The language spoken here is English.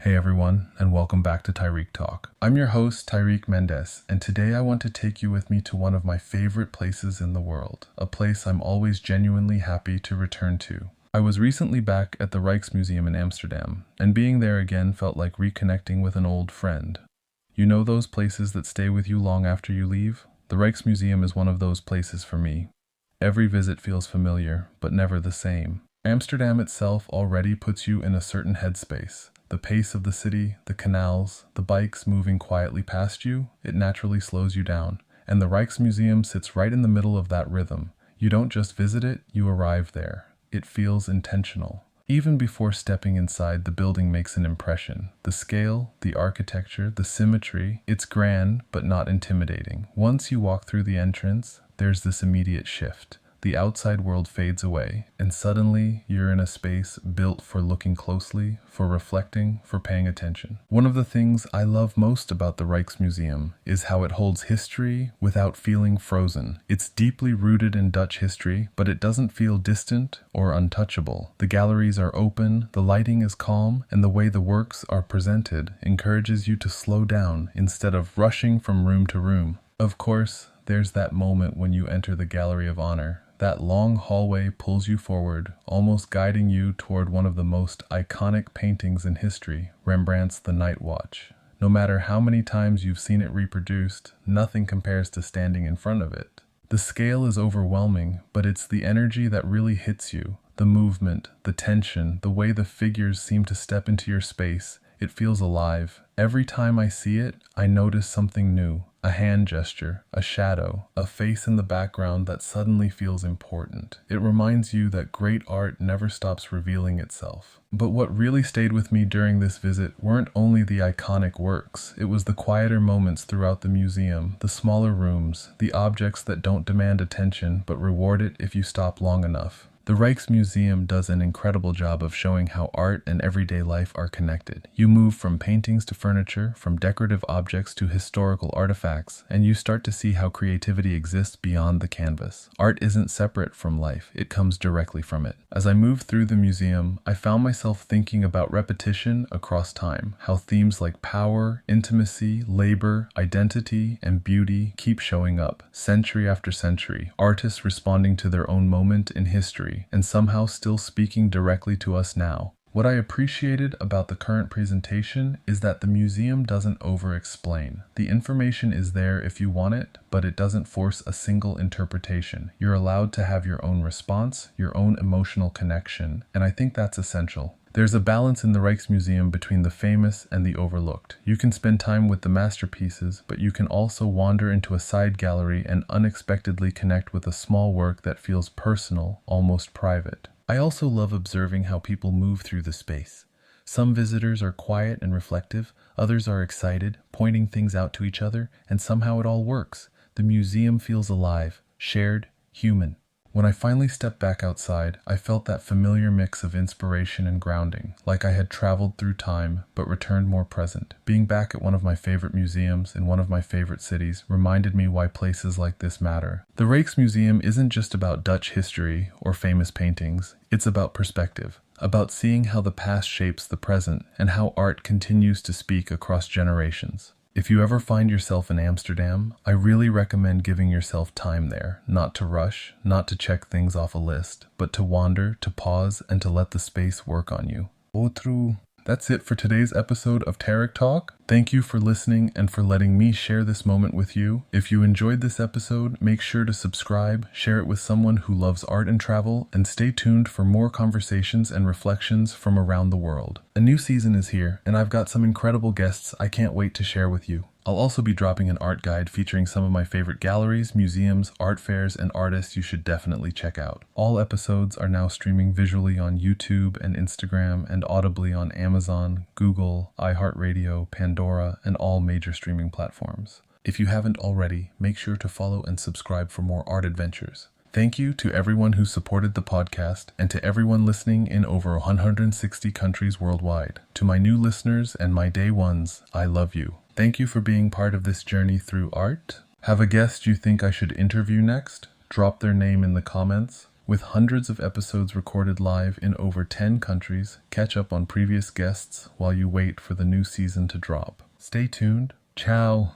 Hey everyone, and welcome back to Tarik Talk. I'm your host, Tarik Mendes, and today I want to take you with me to one of my favorite places in the world, a place I'm always genuinely happy to return to. I was recently back at the Rijksmuseum in Amsterdam, and being there again felt like reconnecting with an old friend. You know those places that stay with you long after you leave? The Rijksmuseum is one of those places for me. Every visit feels familiar, but never the same. Amsterdam itself already puts you in a certain headspace. The pace of the city, the canals, the bikes moving quietly past you, it naturally slows you down. And the Rijksmuseum sits right in the middle of that rhythm. You don't just visit it, you arrive there. It feels intentional. Even before stepping inside, the building makes an impression. The scale, the architecture, the symmetry, it's grand but not intimidating. Once you walk through the entrance, there's this immediate shift. The outside world fades away, and suddenly you're in a space built for looking closely, for reflecting, for paying attention. One of the things I love most about the Rijksmuseum is how it holds history without feeling frozen. It's deeply rooted in Dutch history, but it doesn't feel distant or untouchable. The galleries are open, the lighting is calm, and the way the works are presented encourages you to slow down instead of rushing from room to room. Of course, there's that moment when you enter the Gallery of Honor. That long hallway pulls you forward, almost guiding you toward one of the most iconic paintings in history, Rembrandt's The Night Watch. No matter how many times you've seen it reproduced, nothing compares to standing in front of it. The scale is overwhelming, but it's the energy that really hits you. The movement, the tension, the way the figures seem to step into your space. It feels alive. Every time I see it, I notice something new. A hand gesture, a shadow, a face in the background that suddenly feels important. It reminds you that great art never stops revealing itself. But what really stayed with me during this visit weren't only the iconic works. It was the quieter moments throughout the museum, the smaller rooms, the objects that don't demand attention but reward it if you stop long enough. The Rijksmuseum does an incredible job of showing how art and everyday life are connected. You move from paintings to furniture, from decorative objects to historical artifacts, and you start to see how creativity exists beyond the canvas. Art isn't separate from life, it comes directly from it. As I moved through the museum, I found myself thinking about repetition across time, how themes like power, intimacy, labor, identity, and beauty keep showing up, century after century, artists responding to their own moment in history, and somehow still speaking directly to us now. What I appreciated about the current presentation is that the museum doesn't over-explain. The information is there if you want it, but it doesn't force a single interpretation. You're allowed to have your own response, your own emotional connection, and I think that's essential. There's a balance in the Rijksmuseum between the famous and the overlooked. You can spend time with the masterpieces, but you can also wander into a side gallery and unexpectedly connect with a small work that feels personal, almost private. I also love observing how people move through the space. Some visitors are quiet and reflective, others are excited, pointing things out to each other, and somehow it all works. The museum feels alive, shared, human. When I finally stepped back outside, I felt that familiar mix of inspiration and grounding, like I had traveled through time, but returned more present. Being back at one of my favorite museums in one of my favorite cities reminded me why places like this matter. The Rijksmuseum isn't just about Dutch history or famous paintings, it's about perspective, about seeing how the past shapes the present and how art continues to speak across generations. If you ever find yourself in Amsterdam, I really recommend giving yourself time there, not to rush, not to check things off a list, but to wander, to pause, and to let the space work on you. Outro. That's it for today's episode of Tarik Talk. Thank you for listening and for letting me share this moment with you. If you enjoyed this episode, make sure to subscribe, share it with someone who loves art and travel, and stay tuned for more conversations and reflections from around the world. A new season is here, and I've got some incredible guests I can't wait to share with you. I'll also be dropping an art guide featuring some of my favorite galleries, museums, art fairs, and artists you should definitely check out. All episodes are now streaming visually on YouTube and Instagram and audibly on Amazon, Google, iHeartRadio, Pandora, and all major streaming platforms. If you haven't already, make sure to follow and subscribe for more art adventures. Thank you to everyone who supported the podcast and to everyone listening in over 160 countries worldwide. To my new listeners and my day ones, I love you. Thank you for being part of this journey through art. Have a guest you think I should interview next? Drop their name in the comments. With hundreds of episodes recorded live in over 10 countries, catch up on previous guests while you wait for the new season to drop. Stay tuned. Ciao!